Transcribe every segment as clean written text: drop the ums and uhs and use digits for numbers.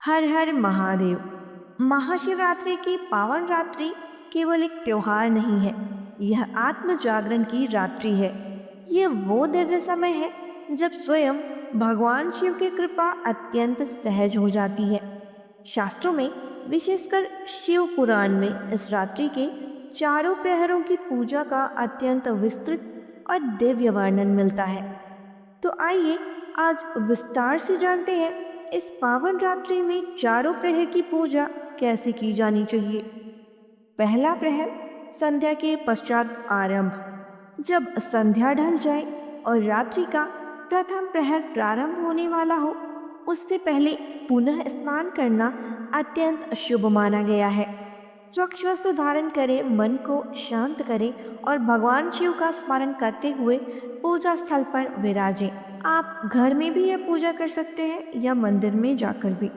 हर हर महादेव। महाशिवरात्रि की पावन रात्रि केवल एक त्योहार नहीं है, यह आत्म जागरण की रात्रि है। यह वो दिव्य समय है जब स्वयं भगवान शिव की कृपा अत्यंत सहज हो जाती है। शास्त्रों में, विशेषकर शिव पुराण में, इस रात्रि के चारों प्रहरों की पूजा का अत्यंत विस्तृत और दिव्य वर्णन मिलता है। तो आइए आज विस्तार से जानते हैं इस पावन रात्रि में चारों प्रहर की पूजा कैसे की जानी चाहिए। पहला प्रहर, संध्या के पश्चात आरंभ। जब संध्या ढल जाए और रात्रि का प्रथम प्रहर प्रारंभ होने वाला हो, उससे पहले पुनः स्नान करना अत्यंत शुभ माना गया है। स्वच्छ वस्त्र धारण करें, मन को शांत करें और भगवान शिव का स्मरण करते हुए पूजा स्थल पर विराजें। आप घर में भी यह पूजा कर सकते हैं या मंदिर में जाकर भी।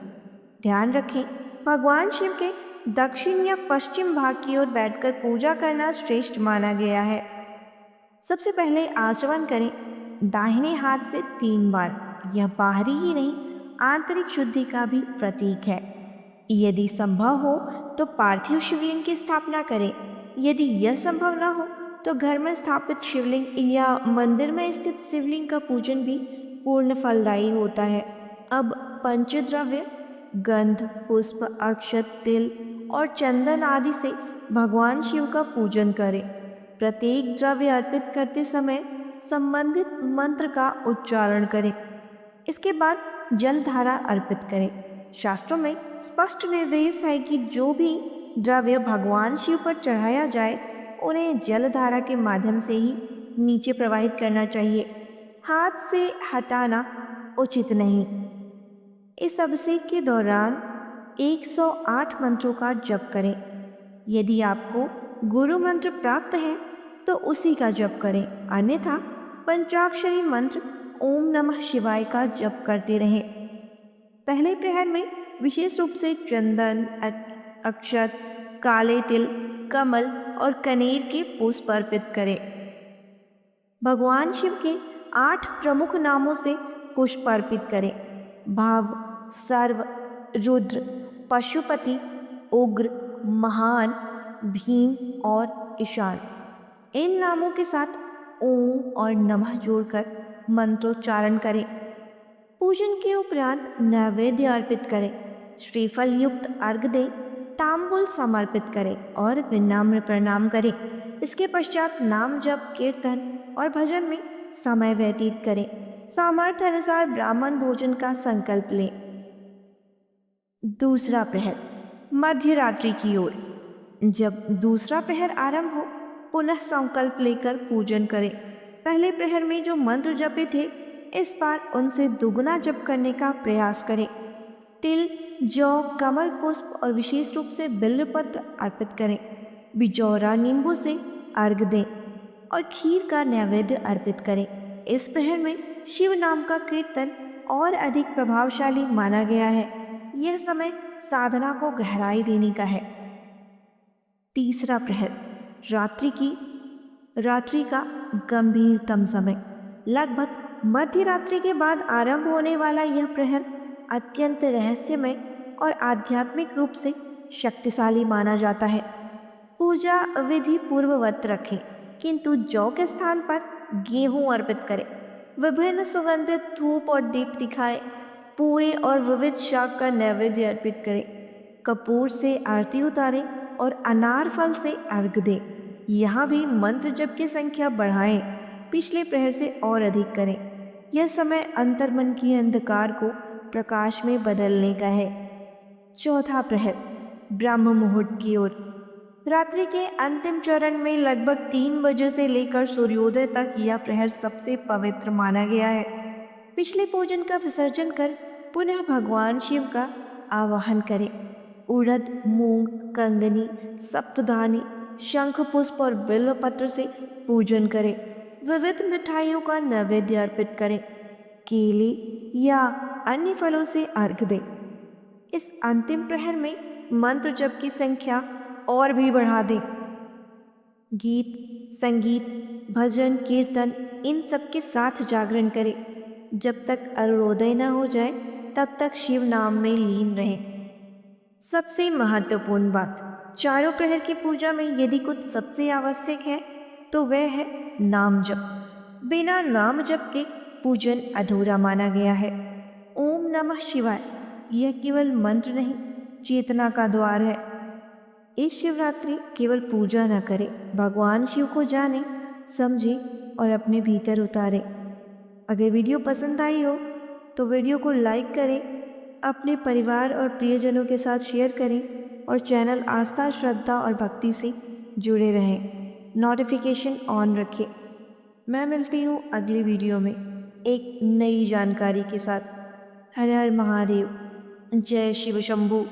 ध्यान रखें, भगवान शिव के दक्षिण या पश्चिम भाग की ओर बैठकर पूजा करना श्रेष्ठ माना गया है। सबसे पहले आचमन करें, दाहिने हाथ से 3 बार। यह बाहरी ही नहीं, आंतरिक शुद्धि का भी प्रतीक है। यदि संभव हो तो पार्थिव शिवलिंग की स्थापना करें। यदि यह संभव न हो तो घर में स्थापित शिवलिंग या मंदिर में स्थित शिवलिंग का पूजन भी पूर्ण फलदायी होता है। अब पंचद्रव्य, गंध, पुष्प, अक्षत, तिल और चंदन आदि से भगवान शिव का पूजन करें। प्रत्येक द्रव्य अर्पित करते समय संबंधित मंत्र का उच्चारण करें। इसके बाद जल धारा अर्पित करें। शास्त्रों में स्पष्ट निर्देश है कि जो भी द्रव्य भगवान शिव पर चढ़ाया जाए, उन्हें जल धारा के माध्यम से ही नीचे प्रवाहित करना चाहिए। हाथ से हटाना उचित नहीं। इस अभिषेक के दौरान 108 मंत्रों का जप करें। यदि आपको गुरु मंत्र प्राप्त है तो उसी का जप करें, अन्यथा पंचाक्षरी मंत्र ओम नमः शिवाय का जप करते रहें। पहले प्रहर में विशेष रूप से चंदन, अक्षत, काले तिल, कमल और कनेर के पुष्प अर्पित करें। भगवान शिव के 8 प्रमुख नामों से पुष्प अर्पित करें। भाव, सर्व, रुद्र, पशुपति, उग्र, महान, भीम और ईशान। इन नामों के साथ ओम और नमः जोड़कर मंत्रोच्चारण करें। पूजन के उपरांत नैवेद्य अर्पित करें, श्रीफल युक्त अर्घ दें, तांबूल समर्पित करें और विनम्र प्रणाम करें। इसके पश्चात नाम जप, कीर्तन और भजन में समय व्यतीत करें। सामर्थ्य अनुसार ब्राह्मण भोजन का संकल्प लें। दूसरा प्रहर, मध्य रात्रि की ओर। जब दूसरा प्रहर आरंभ हो, पुनः संकल्प लेकर पूजन करें। पहले प्रहर में जो मंत्र जपे थे, इस बार उनसे दुगना जप करने का प्रयास करें। तिल, जौ, कमल पुष्प और विशेष रूप से बिल्वपत्र अर्पित करें। बिजौरा नींबू से अर्घ दें और खीर का नैवेद्य अर्पित करें। इस प्रहर में शिव नाम का कीर्तन और अधिक प्रभावशाली माना गया है। यह समय साधना को गहराई देने का है। तीसरा प्रहर, रात्रि का गंभीरतम समय। लगभग मध्य रात्रि के बाद आरंभ होने वाला यह प्रहर अत्यंत रहस्यमय और आध्यात्मिक रूप से शक्तिशाली माना जाता है। पूजा विधि पूर्ववत रखें, किंतु जौ के स्थान पर गेहूं अर्पित करें। विभिन्न सुगंधित धूप और दीप दिखाएं। पुए और विविध शाक का नैवेद्य अर्पित करें। कपूर से आरती उतारें और अनार फल से अर्घ दें। यहाँ भी मंत्र जप की संख्या बढ़ाएं, पिछले प्रहर से और अधिक करें। यह समय अंतर्मन की अंधकार को प्रकाश में बदलने का है। चौथा प्रहर, ब्रह्म मुहूर्त की ओर। रात्रि के अंतिम चरण में लगभग 3 बजे से लेकर सूर्योदय तक यह प्रहर सबसे पवित्र माना गया है। पिछले भोजन का विसर्जन कर पुनः भगवान शिव का आवाहन करें। उड़द, मूंग, कंगनी, सप्तधानी, शंख पुष्प और बिल्व पत्र से पूजन करें। विविध मिठाइयों का नैवेद्य अर्पित करें। केले या अन्य फलों से अर्घ दें। इस अंतिम प्रहर में मंत्र जप की संख्या और भी बढ़ा दें। गीत, संगीत, भजन, कीर्तन इन सब के साथ जागरण करें जब तक अरुणोदय न हो जाए। तब तक शिव नाम में लीन रहें। सबसे महत्वपूर्ण बात, चारों प्रहर की पूजा में यदि कुछ सबसे आवश्यक है तो वह है नाम जप। बिना नाम जप के पूजन अधूरा माना गया है। ओम नमः शिवाय यह केवल मंत्र नहीं, चेतना का द्वार है। इस शिवरात्रि केवल पूजा न करें, भगवान शिव को जाने, समझे और अपने भीतर उतारे। अगर वीडियो पसंद आई हो तो वीडियो को लाइक करें, अपने परिवार और प्रियजनों के साथ शेयर करें और चैनल आस्था, श्रद्धा और भक्ति से जुड़े रहें। नोटिफिकेशन ऑन रखें। मैं मिलती हूँ अगली वीडियो में एक नई जानकारी के साथ। हर हर महादेव, जय शिव शंभू।